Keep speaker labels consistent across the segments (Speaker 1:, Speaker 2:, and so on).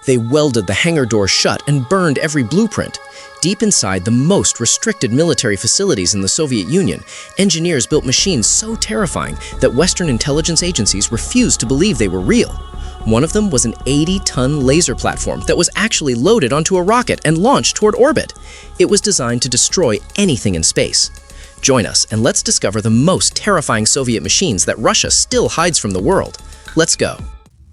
Speaker 1: They welded the hangar door shut and burned every blueprint. Deep inside the most restricted military facilities in the Soviet Union, engineers built machines so terrifying that Western intelligence agencies refused to believe they were real. One of them was an 80-ton laser platform that was actually loaded onto a rocket and launched toward orbit. It was designed to destroy anything in space. Join us and let's discover the most terrifying Soviet machines that Russia still hides from the world. Let's go.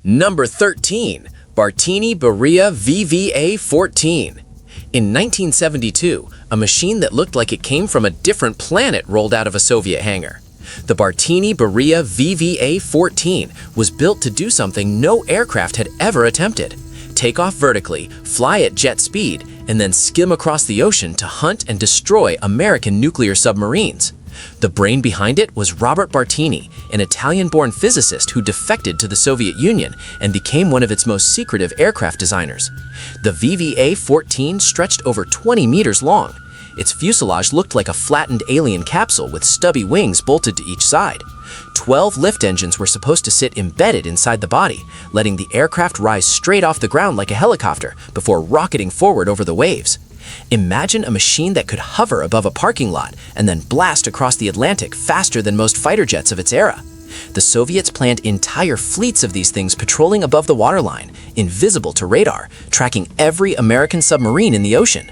Speaker 2: Number 13. Bartini Beria VVA-14. In 1972, a machine that looked like it came from a different planet rolled out of a Soviet hangar. The Bartini Beria VVA-14 was built to do something no aircraft had ever attempted: take off vertically, fly at jet speed, and then skim across the ocean to hunt and destroy American nuclear submarines. The brain behind it was Robert Bartini, an Italian-born physicist who defected to the Soviet Union and became one of its most secretive aircraft designers. The VVA-14 stretched over 20 meters long. Its fuselage looked like a flattened alien capsule with stubby wings bolted to each side. 12 lift engines were supposed to sit embedded inside the body, letting the aircraft rise straight off the ground like a helicopter before rocketing forward over the waves. Imagine a machine that could hover above a parking lot and then blast across the Atlantic faster than most fighter jets of its era. The Soviets planned entire fleets of these things patrolling above the waterline, invisible to radar, tracking every American submarine in the ocean.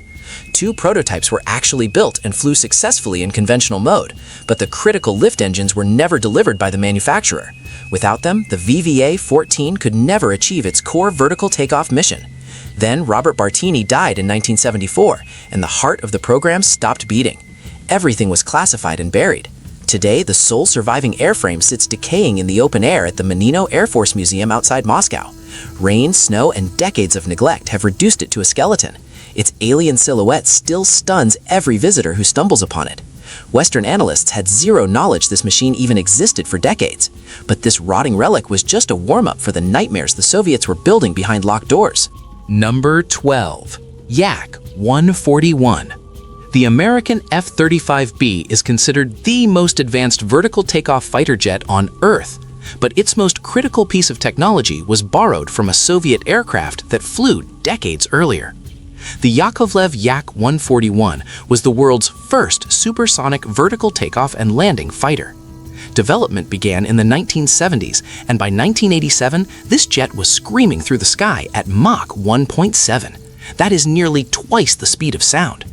Speaker 2: 2 prototypes were actually built and flew successfully in conventional mode, but the critical lift engines were never delivered by the manufacturer. Without them, the VVA-14 could never achieve its core vertical takeoff mission. Then Robert Bartini died in 1974, and the heart of the program stopped beating. Everything was classified and buried. Today, the sole surviving airframe sits decaying in the open air at the Menino Air Force Museum outside Moscow. Rain, snow, and decades of neglect have reduced it to a skeleton. Its alien silhouette still stuns every visitor who stumbles upon it. Western analysts had zero knowledge this machine even existed for decades. But this rotting relic was just a warm-up for the nightmares the Soviets were building behind locked doors.
Speaker 3: Number 12. Yak-141. The American F-35B is considered the most advanced vertical takeoff fighter jet on Earth, but its most critical piece of technology was borrowed from a Soviet aircraft that flew decades earlier. The Yakovlev Yak-141 was the world's first supersonic vertical takeoff and landing fighter. Development began in the 1970s, and by 1987, this jet was screaming through the sky at Mach 1.7. That is nearly twice the speed of sound.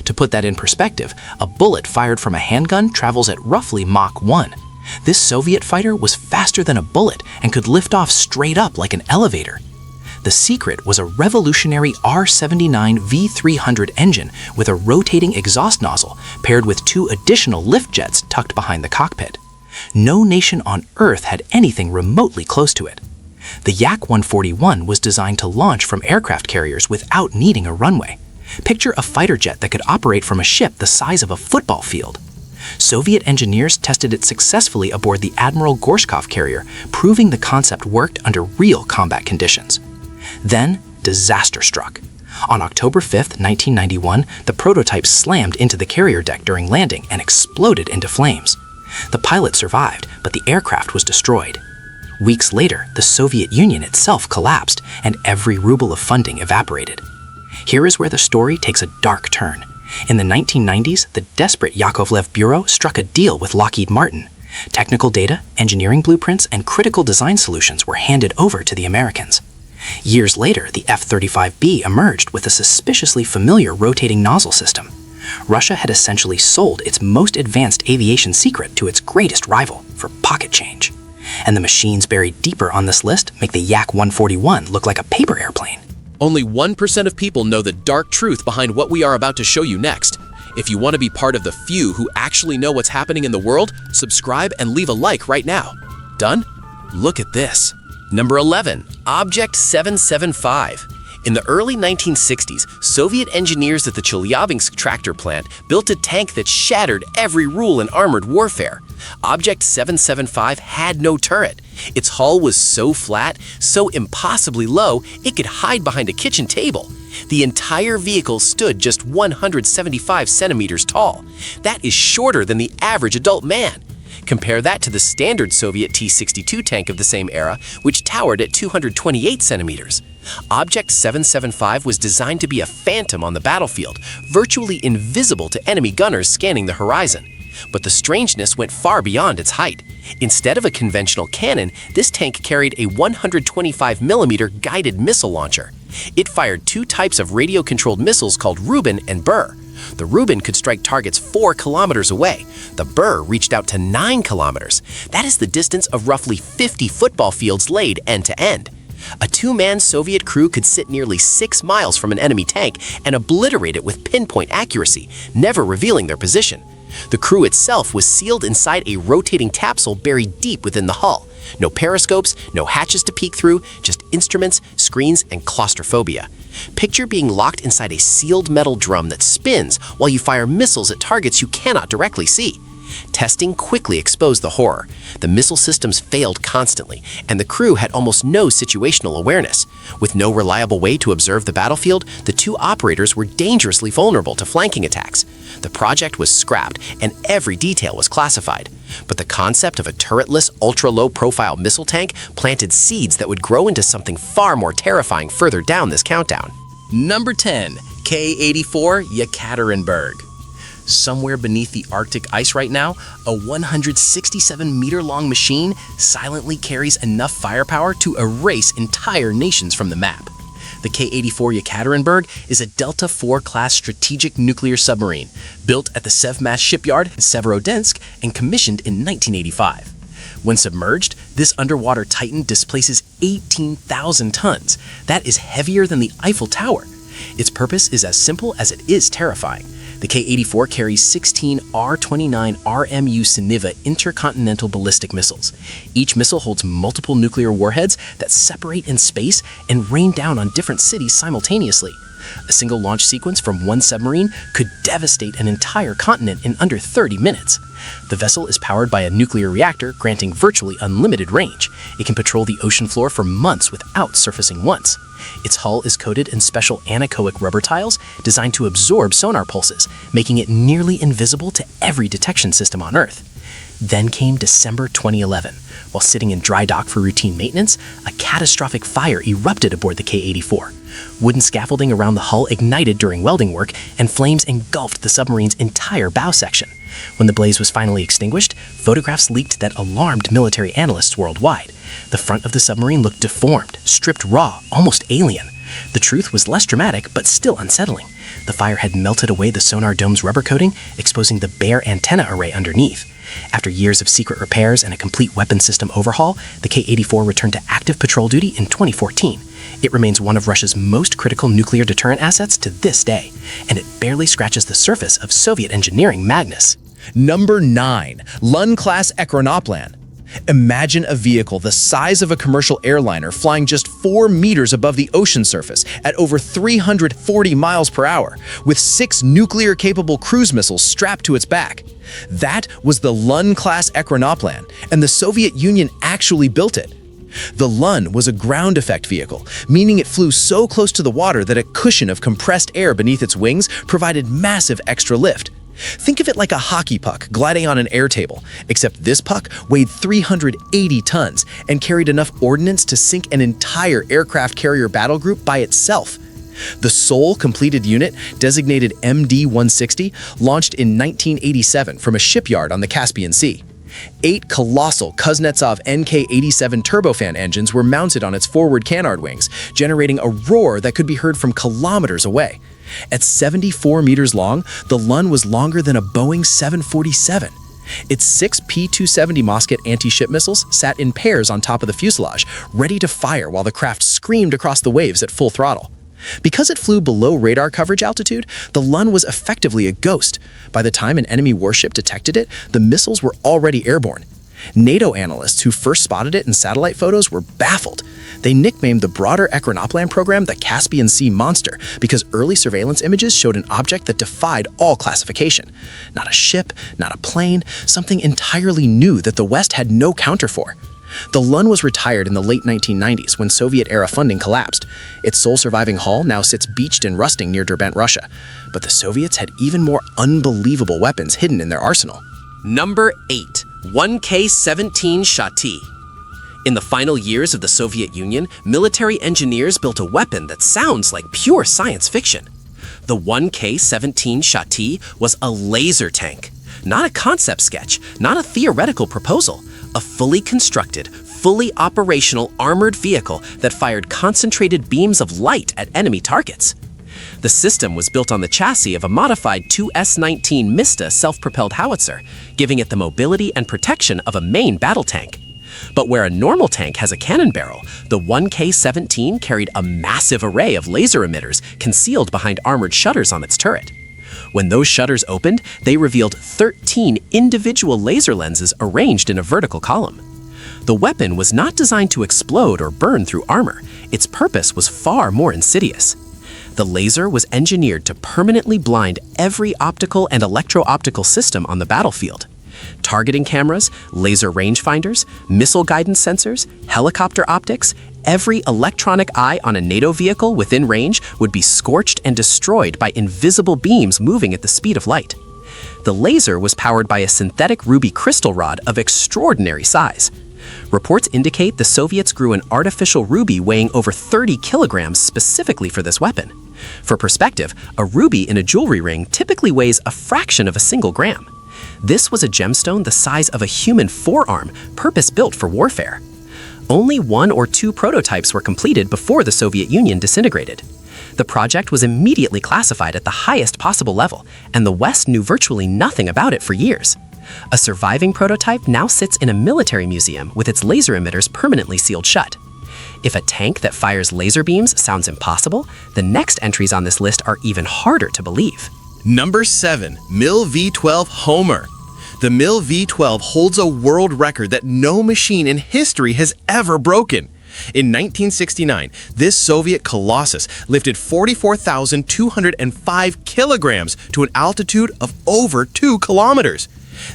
Speaker 3: To put that in perspective, a bullet fired from a handgun travels at roughly Mach 1. This Soviet fighter was faster than a bullet and could lift off straight up like an elevator. The secret was a revolutionary R-79 V300 engine with a rotating exhaust nozzle paired with 2 additional lift jets tucked behind the cockpit. No nation on Earth had anything remotely close to it. The Yak-141 was designed to launch from aircraft carriers without needing a runway. Picture a fighter jet that could operate from a ship the size of a football field. Soviet engineers tested it successfully aboard the Admiral Gorshkov carrier, proving the concept worked under real combat conditions. Then, disaster struck. On October 5, 1991, the prototype slammed into the carrier deck during landing and exploded into flames. The pilot survived, but the aircraft was destroyed. Weeks later, the Soviet Union itself collapsed, and every ruble of funding evaporated. Here is where the story takes a dark turn. In the 1990s, the desperate Yakovlev Bureau struck a deal with Lockheed Martin. Technical data, engineering blueprints, and critical design solutions were handed over to the Americans. Years later, the F-35B emerged with a suspiciously familiar rotating nozzle system. Russia had essentially sold its most advanced aviation secret to its greatest rival for pocket change. And the machines buried deeper on this list make the Yak-141 look like a paper airplane.
Speaker 2: Only 1% of people know the dark truth behind what we are about to show you next. If you want to be part of the few who actually know what's happening in the world, subscribe and leave a like right now. Done? Look at this. Number 11. Object 775. In the early 1960s, Soviet engineers at the Chelyabinsk tractor plant built a tank that shattered every rule in armored warfare. Object 775 had no turret. Its hull was so flat, so impossibly low, it could hide behind a kitchen table. The entire vehicle stood just 175 centimeters tall. That is shorter than the average adult man. Compare that to the standard Soviet T-62 tank of the same era, which towered at 228 centimeters. Object 775 was designed to be a phantom on the battlefield, virtually invisible to enemy gunners scanning the horizon. But the strangeness went far beyond its height. Instead of a conventional cannon, this tank carried a 125mm guided missile launcher. It fired two types of radio-controlled missiles called Rubin and Burr. The Rubin could strike targets 4 kilometers away. The Burr reached out to 9 kilometers. That is the distance of roughly 50 football fields laid end to end. A two-man Soviet crew could sit nearly 6 miles from an enemy tank and obliterate it with pinpoint accuracy, never revealing their position. The crew itself was sealed inside a rotating capsule buried deep within the hull. No periscopes, no hatches to peek through, just instruments, screens, and claustrophobia. Picture being locked inside a sealed metal drum that spins while you fire missiles at targets you cannot directly see. Testing quickly exposed the horror. The missile systems failed constantly, and the crew had almost no situational awareness. With no reliable way to observe the battlefield, the two operators were dangerously vulnerable to flanking attacks. The project was scrapped, and every detail was classified. But the concept of a turretless, ultra-low-profile missile tank planted seeds that would grow into something far more terrifying further down this countdown.
Speaker 3: Number 10. K-84 Yekaterinburg. Somewhere beneath the Arctic ice right now, a 167-meter-long machine silently carries enough firepower to erase entire nations from the map. The K-84 Yekaterinburg is a Delta IV-class strategic nuclear submarine, built at the Sevmast shipyard in Severodonetsk and commissioned in 1985. When submerged, this underwater titan displaces 18,000 tons. That is heavier than the Eiffel Tower. Its purpose is as simple as it is terrifying. The K-84 carries 16 R-29 RMU Siniva intercontinental ballistic missiles. Each missile holds multiple nuclear warheads that separate in space and rain down on different cities simultaneously. A single launch sequence from one submarine could devastate an entire continent in under 30 minutes. The vessel is powered by a nuclear reactor, granting virtually unlimited range. It can patrol the ocean floor for months without surfacing once. Its hull is coated in special anechoic rubber tiles designed to absorb sonar pulses, making it nearly invisible to every detection system on Earth. Then came December 2011. While sitting in dry dock for routine maintenance, a catastrophic fire erupted aboard the K-84. Wooden scaffolding around the hull ignited during welding work, and flames engulfed the submarine's entire bow section. When the blaze was finally extinguished, photographs leaked that alarmed military analysts worldwide. The front of the submarine looked deformed, stripped raw, almost alien. The truth was less dramatic, but still unsettling. The fire had melted away the sonar dome's rubber coating, exposing the bare antenna array underneath. After years of secret repairs and a complete weapon system overhaul, the K-84 returned to active patrol duty in 2014. It remains one of Russia's most critical nuclear deterrent assets to this day, and it barely scratches the surface of Soviet engineering madness.
Speaker 4: Number 9. Lun-class Ekranoplan. Imagine a vehicle the size of a commercial airliner flying just 4 meters above the ocean surface at over 340 miles per hour, with 6 nuclear-capable cruise missiles strapped to its back. That was the Lun-class Ekranoplan, and the Soviet Union actually built it. The Lun was a ground effect vehicle, meaning it flew so close to the water that a cushion of compressed air beneath its wings provided massive extra lift. Think of it like a hockey puck gliding on an air table, except this puck weighed 380 tons and carried enough ordnance to sink an entire aircraft carrier battle group by itself. The sole completed unit, designated MD-160, launched in 1987 from a shipyard on the Caspian Sea. 8 colossal Kuznetsov NK-87 turbofan engines were mounted on its forward canard wings, generating a roar that could be heard from kilometers away. At 74 meters long, the Lun was longer than a Boeing 747. Its 6 P-270 Mosket anti-ship missiles sat in pairs on top of the fuselage, ready to fire while the craft screamed across the waves at full throttle. Because it flew below radar coverage altitude, the Lun was effectively a ghost. By the time an enemy warship detected it, the missiles were already airborne. NATO analysts who first spotted it in satellite photos were baffled. They nicknamed the broader Ekranoplan program the Caspian Sea Monster because early surveillance images showed an object that defied all classification. Not a ship, not a plane, something entirely new that the West had no counter for. The Lun was retired in the late 1990s when Soviet-era funding collapsed. Its sole surviving hull now sits beached and rusting near Derbent, Russia. But the Soviets had even more unbelievable weapons hidden in their arsenal.
Speaker 2: Number 8. 1K-17 Shati. In the final years of the Soviet Union, military engineers built a weapon that sounds like pure science fiction. The 1K-17 Shati was a laser tank. Not a concept sketch, not a theoretical proposal. A fully constructed, fully operational armored vehicle that fired concentrated beams of light at enemy targets. The system was built on the chassis of a modified 2S-19 Mista self-propelled howitzer, giving it the mobility and protection of a main battle tank. But where a normal tank has a cannon barrel, the 1K-17 carried a massive array of laser emitters concealed behind armored shutters on its turret. When those shutters opened, they revealed 13 individual laser lenses arranged in a vertical column. The weapon was not designed to explode or burn through armor. Its purpose was far more insidious. The laser was engineered to permanently blind every optical and electro-optical system on the battlefield. Targeting cameras, laser rangefinders, missile guidance sensors, helicopter optics, every electronic eye on a NATO vehicle within range would be scorched and destroyed by invisible beams moving at the speed of light. The laser was powered by a synthetic ruby crystal rod of extraordinary size. Reports indicate the Soviets grew an artificial ruby weighing over 30 kilograms specifically for this weapon. For perspective, a ruby in a jewelry ring typically weighs a fraction of a single gram. This was a gemstone the size of a human forearm, purpose-built for warfare. Only 1 or 2 prototypes were completed before the Soviet Union disintegrated. The project was immediately classified at the highest possible level, and the West knew virtually nothing about it for years. A surviving prototype now sits in a military museum with its laser emitters permanently sealed shut. If a tank that fires laser beams sounds impossible, the next entries on this list are even harder to believe.
Speaker 5: Number 7. Mil V-12 Homer. The Mil V-12 holds a world record that no machine in history has ever broken. In 1969, this Soviet colossus lifted 44,205 kilograms to an altitude of over 2 kilometers.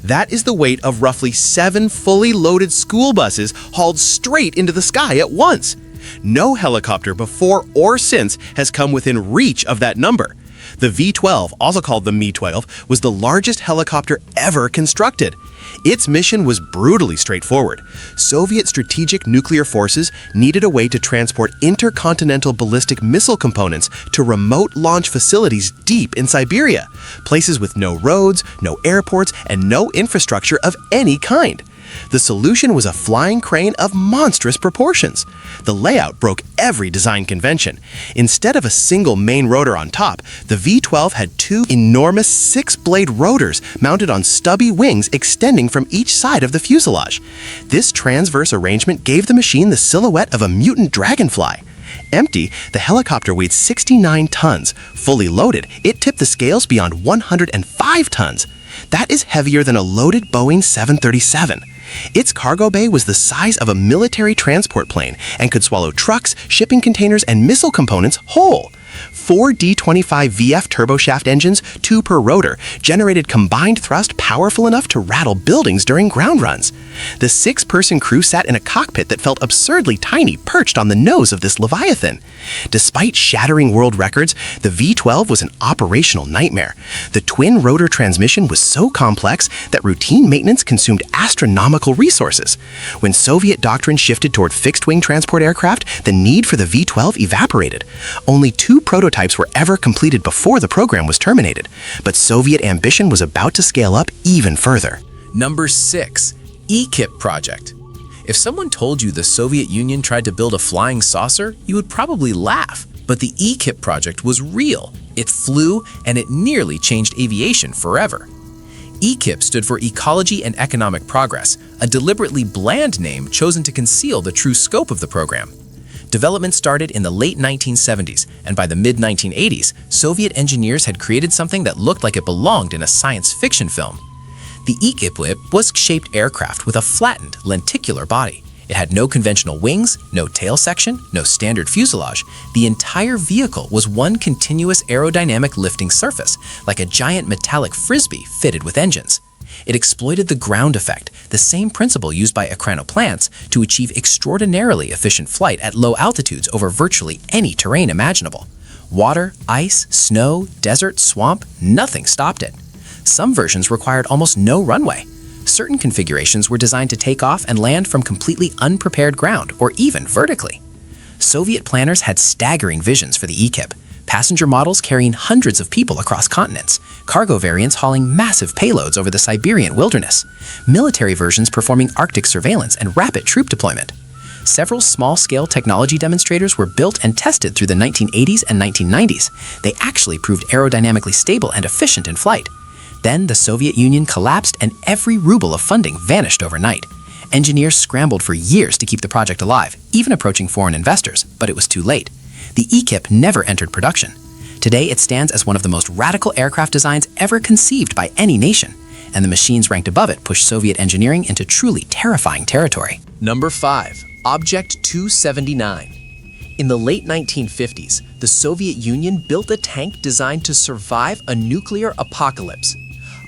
Speaker 5: That is the weight of roughly 7 fully loaded school buses hauled straight into the sky at once. No helicopter before or since has come within reach of that number. The V-12, also called the Mi-12, was the largest helicopter ever constructed. Its mission was brutally straightforward. Soviet strategic nuclear forces needed a way to transport intercontinental ballistic missile components to remote launch facilities deep in Siberia, places with no roads, no airports, and no infrastructure of any kind. The solution was a flying crane of monstrous proportions. The layout broke every design convention. Instead of a single main rotor on top, the V-12 had 2 enormous 6-blade rotors mounted on stubby wings extending from each side of the fuselage. This transverse arrangement gave the machine the silhouette of a mutant dragonfly. Empty, the helicopter weighed 69 tons. Fully loaded, it tipped the scales beyond 105 tons. That is heavier than a loaded Boeing 737. Its cargo bay was the size of a military transport plane and could swallow trucks, shipping containers, and missile components whole. 4 D-25 VF turboshaft engines, 2 per rotor, generated combined thrust powerful enough to rattle buildings during ground runs. The 6-person crew sat in a cockpit that felt absurdly tiny perched on the nose of this Leviathan. Despite shattering world records, the V-12 was an operational nightmare. The twin-rotor transmission was so complex that routine maintenance consumed astronomical resources. When Soviet doctrine shifted toward fixed-wing transport aircraft, the need for the V-12 evaporated. Only 2 prototypes were ever completed before the program was terminated, but Soviet ambition was about to scale up even further.
Speaker 2: Number 6. EKIP Project. If someone told you the Soviet Union tried to build a flying saucer, you would probably laugh. But the EKIP project was real. It flew, and it nearly changed aviation forever. EKIP stood for Ecology and Economic Progress, a deliberately bland name chosen to conceal the true scope of the program. Development started in the late 1970s, and by the mid-1980s, Soviet engineers had created something that looked like it belonged in a science fiction film. The EKIP was shaped aircraft with a flattened, lenticular body. It had no conventional wings, no tail section, no standard fuselage. The entire vehicle was one continuous aerodynamic lifting surface, like a giant metallic frisbee fitted with engines. It exploited the ground effect, the same principle used by ecranoplants, to achieve extraordinarily efficient flight at low altitudes over virtually any terrain imaginable. Water, ice, snow, desert, swamp, nothing stopped it. Some versions required almost no runway.
Speaker 1: certain configurations were designed to take off and land from completely unprepared ground, or even vertically. Soviet planners had staggering visions for the EKIP, passenger models carrying hundreds of people across continents, cargo variants hauling massive payloads over the Siberian wilderness, military versions performing Arctic surveillance and rapid troop deployment. Several small-scale technology demonstrators were built and tested through the 1980s and 1990s. They actually proved aerodynamically stable and efficient in flight. Then the Soviet Union collapsed and every ruble of funding vanished overnight. Engineers scrambled for years to keep the project alive, even approaching foreign investors, but it was too late. The EKIP never entered production. Today, it stands as one of the most radical aircraft designs ever conceived by any nation, and the machines ranked above it pushed Soviet engineering into truly terrifying territory.
Speaker 2: Number 5. Object 279. In the late 1950s, the Soviet Union built a tank designed to survive a nuclear apocalypse.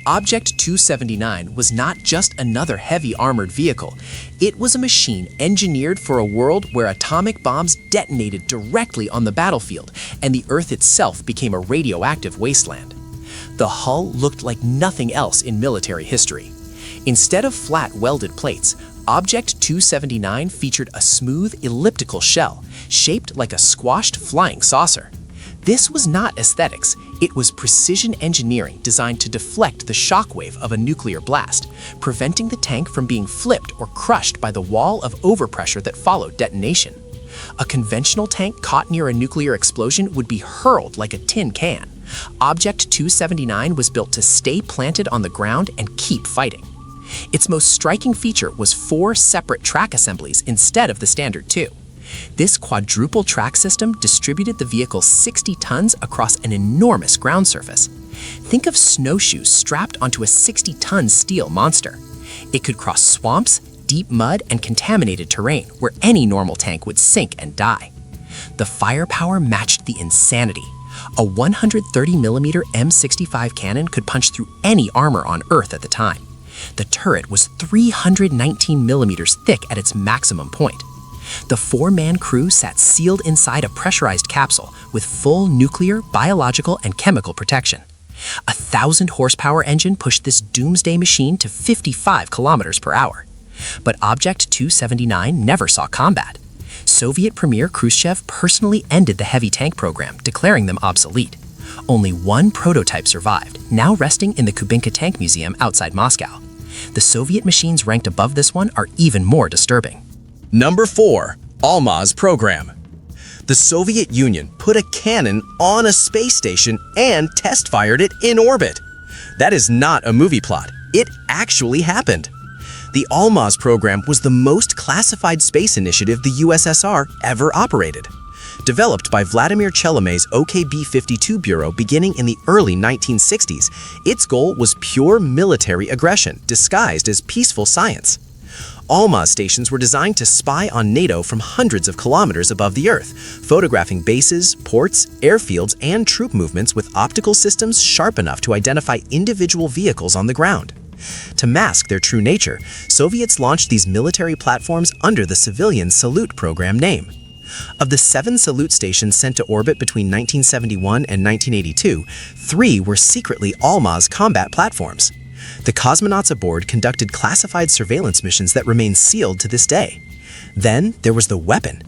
Speaker 2: Object 279 was not just another heavy armored vehicle. It was a machine engineered for a world where atomic bombs detonated directly on the battlefield and the Earth itself became a radioactive wasteland. The hull looked like nothing else in military history. Instead of flat welded plates, Object 279 featured a smooth elliptical shell shaped like a squashed flying saucer. This was not aesthetics, it was precision engineering designed to deflect the shockwave of a nuclear blast, preventing the tank from being flipped or crushed by the wall of overpressure that followed detonation. A conventional tank caught near a nuclear explosion would be hurled like a tin can. Object 279 was built to stay planted on the ground and keep fighting. Its most striking feature was 4 separate track assemblies instead of the standard 2. This quadruple track system distributed the vehicle 60 tons across an enormous ground surface. Think of snowshoes strapped onto a 60-ton steel monster. It could cross swamps, deep mud, and contaminated terrain where any normal tank would sink and die. The firepower matched the insanity. A 130mm M65 cannon could punch through any armor on Earth at the time. The turret was 319mm thick at its maximum point. The 4-man crew sat sealed inside a pressurized capsule with full nuclear, biological, and chemical protection. A 1,000-horsepower engine pushed this doomsday machine to 55 kilometers per hour. But Object 279 never saw combat. Soviet Premier Khrushchev personally ended the heavy tank program, declaring them obsolete. Only one prototype survived, now resting in the Kubinka Tank Museum outside Moscow. The Soviet machines ranked above this one are even more disturbing.
Speaker 1: Number 4. Almaz program. The Soviet Union put a cannon on a space station and test-fired it in orbit. That is not a movie plot. It actually happened. The Almaz program was the most classified space initiative the USSR ever operated. Developed by Vladimir Chalamet's OKB-52 Bureau beginning in the early 1960s, its goal was pure military aggression disguised as peaceful science. Almaz stations were designed to spy on NATO from hundreds of kilometers above the Earth, photographing bases, ports, airfields, and troop movements with optical systems sharp enough to identify individual vehicles on the ground. To mask their true nature, Soviets launched these military platforms under the civilian Salyut program name. Of the 7 Salyut stations sent to orbit between 1971 and 1982, 3 were secretly Almaz combat platforms. The cosmonauts aboard conducted classified surveillance missions that remain sealed to this day. Then there was the weapon.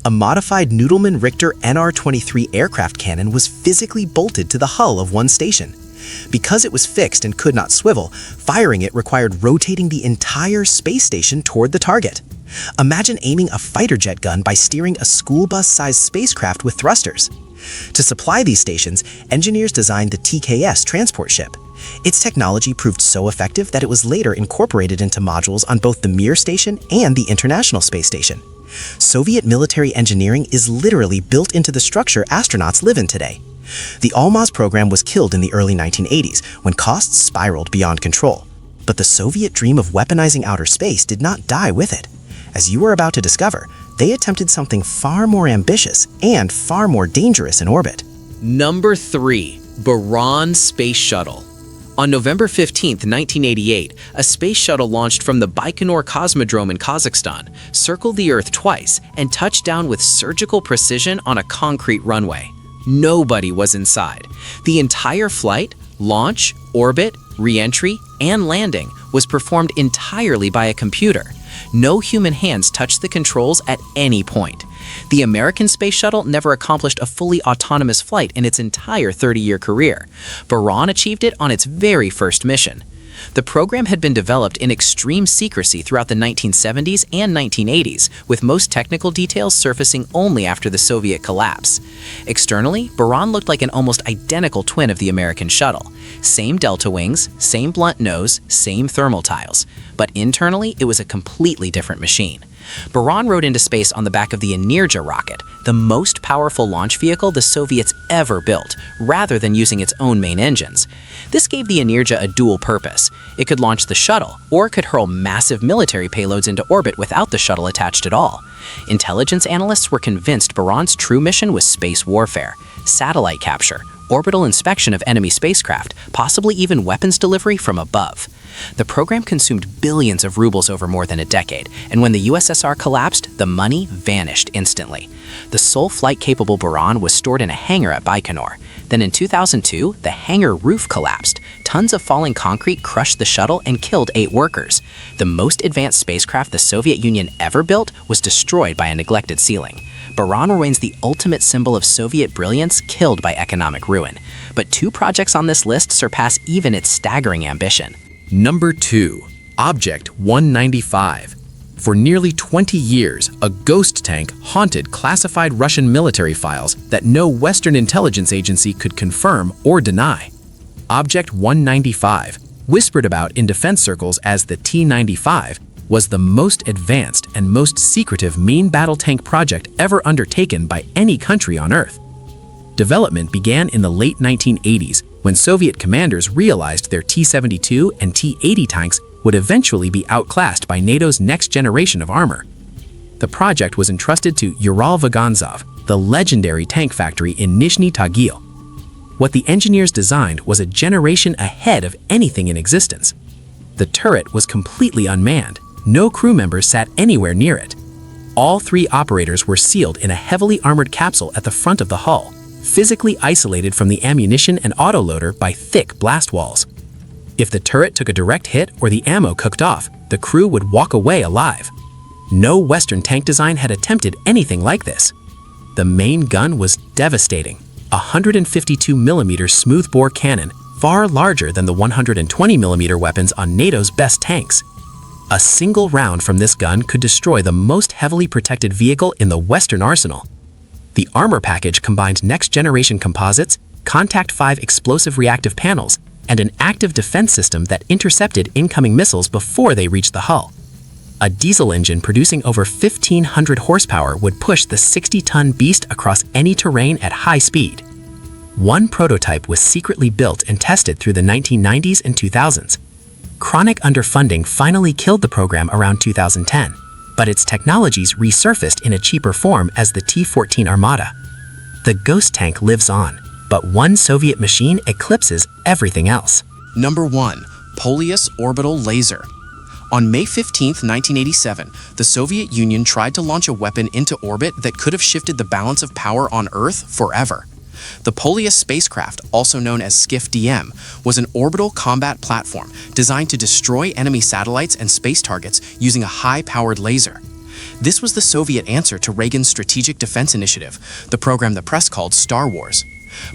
Speaker 1: A modified Noodleman-Richter NR-23 aircraft cannon was physically bolted to the hull of one station. Because it was fixed and could not swivel, firing it required rotating the entire space station toward the target. Imagine aiming a fighter jet gun by steering a school bus-sized spacecraft with thrusters. To supply these stations, engineers designed the TKS transport ship. Its technology proved so effective that it was later incorporated into modules on both the Mir station and the International Space Station. Soviet military engineering is literally built into the structure astronauts live in today. The Almaz program was killed in the early 1980s when costs spiraled beyond control. But the Soviet dream of weaponizing outer space did not die with it. As you are about to discover, they attempted something far more ambitious and far more dangerous in orbit.
Speaker 2: Number 3. Buran Space Shuttle. On November 15, 1988, a space shuttle launched from the Baikonur Cosmodrome in Kazakhstan, circled the Earth twice, and touched down with surgical precision on a concrete runway. Nobody was inside. The entire flight, launch, orbit, re-entry, and landing
Speaker 6: was performed entirely by a computer. No human hands touched the controls at any point. The American space shuttle never accomplished a fully autonomous flight in its entire 30-year career. Buran achieved it on its very first mission. The program had been developed in extreme secrecy throughout the 1970s and 1980s, with most technical details surfacing only after the Soviet collapse. Externally, Buran looked like an almost identical twin of the American shuttle. Same delta wings, same blunt nose, same thermal tiles. But internally, it was a completely different machine. Buran rode into space on the back of the Energia rocket, the most powerful launch vehicle the Soviets ever built, rather than using its own main engines. This gave the Energia a dual purpose. It could launch the shuttle, or it could hurl massive military payloads into orbit without the shuttle attached at all. Intelligence analysts were convinced Buran's true mission was space warfare, satellite capture, orbital inspection of enemy spacecraft, possibly even weapons delivery from above. The program consumed billions of rubles over more than a decade, and when the USSR collapsed, the money vanished instantly. The sole flight-capable Buran was stored in a hangar at Baikonur. Then in 2002, the hangar roof collapsed. Tons of falling concrete crushed the shuttle and killed 8 workers. The most advanced spacecraft the Soviet Union ever built was destroyed by a neglected ceiling. Buran remains the ultimate symbol of Soviet brilliance killed by economic ruin. But 2 projects on this list surpass even its staggering ambition.
Speaker 2: Number 2. Object 195. For nearly 20 years, a ghost tank haunted classified Russian military files that no Western intelligence agency could confirm or deny. Object 195, whispered about in defense circles as the T-95, was the most advanced and most secretive main battle tank project ever undertaken by any country on Earth. Development began in the late 1980s when Soviet commanders realized their T-72 and T-80 tanks would eventually be outclassed by NATO's next generation of armor. The project was entrusted to Ural Vaganzov, the legendary tank factory in Nizhny Tagil. What the engineers designed was a generation ahead of anything in existence. The turret was completely unmanned. No crew members sat anywhere near it. All 3 operators were sealed in a heavily armored capsule at the front of the hull, physically isolated from the ammunition and autoloader by thick blast walls. If the turret took a direct hit or the ammo cooked off, the crew would walk away alive. No Western tank design had attempted anything like this. The main gun was devastating, a 152mm smoothbore cannon, far larger than the 120mm weapons on NATO's best tanks. A single round from this gun could destroy the most heavily protected vehicle in the Western arsenal. The armor package combined next-generation composites, Contact 5 explosive reactive panels, and an active defense system that intercepted incoming missiles before they reached the hull. A diesel engine producing over 1,500 horsepower would push the 60-ton beast across any terrain at high speed. One prototype was secretly built and tested through the 1990s and 2000s. Chronic underfunding finally killed the program around 2010, but its technologies resurfaced in a cheaper form as the T-14 Armata. The ghost tank lives on, but one Soviet machine eclipses everything else.
Speaker 6: Number 1. Polius Orbital Laser. On May 15, 1987, the Soviet Union tried to launch a weapon into orbit that could have shifted the balance of power on Earth forever. The Polius spacecraft, also known as Skiff-DM, was an orbital combat platform designed to destroy enemy satellites and space targets using a high-powered laser. This was the Soviet answer to Reagan's Strategic Defense Initiative, the program the press called Star Wars.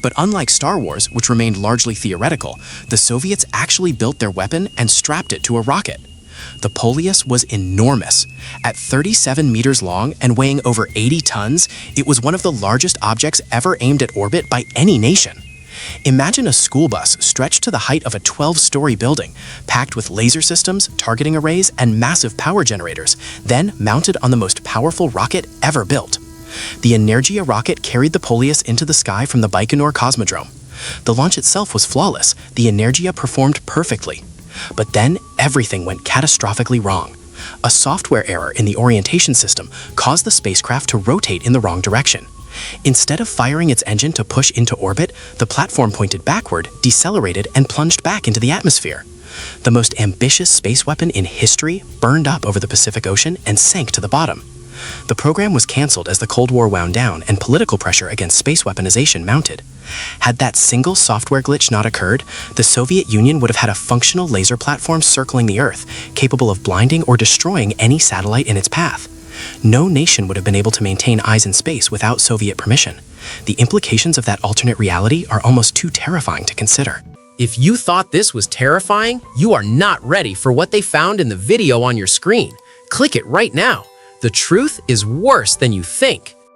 Speaker 6: But unlike Star Wars, which remained largely theoretical, the Soviets actually built their weapon and strapped it to a rocket. The Polius was enormous. At 37 meters long and weighing over 80 tons, it was one of the largest objects ever aimed at orbit by any nation. Imagine a school bus stretched to the height of a 12-story building, packed with laser systems, targeting arrays, and massive power generators, then mounted on the most powerful rocket ever built. The Energia rocket carried the Polius into the sky from the Baikonur Cosmodrome. The launch itself was flawless. The Energia performed perfectly. But then everything went catastrophically wrong. A software error in the orientation system caused the spacecraft to rotate in the wrong direction. Instead of firing its engine to push into orbit, the platform pointed backward, decelerated, and plunged back into the atmosphere. The most ambitious space weapon in history burned up over the Pacific Ocean and sank to the bottom.
Speaker 1: The program was canceled as the Cold War wound down and political pressure against space weaponization mounted. Had that single software glitch not occurred, the Soviet Union would have had a functional laser platform circling the Earth, capable of blinding or destroying any satellite in its path. No nation would have been able to maintain eyes in space without Soviet permission. The implications of that alternate reality are almost too terrifying to consider.
Speaker 2: If you thought this was terrifying, you are not ready for what they found in the video on your screen. Click it right now. The truth is worse than you think.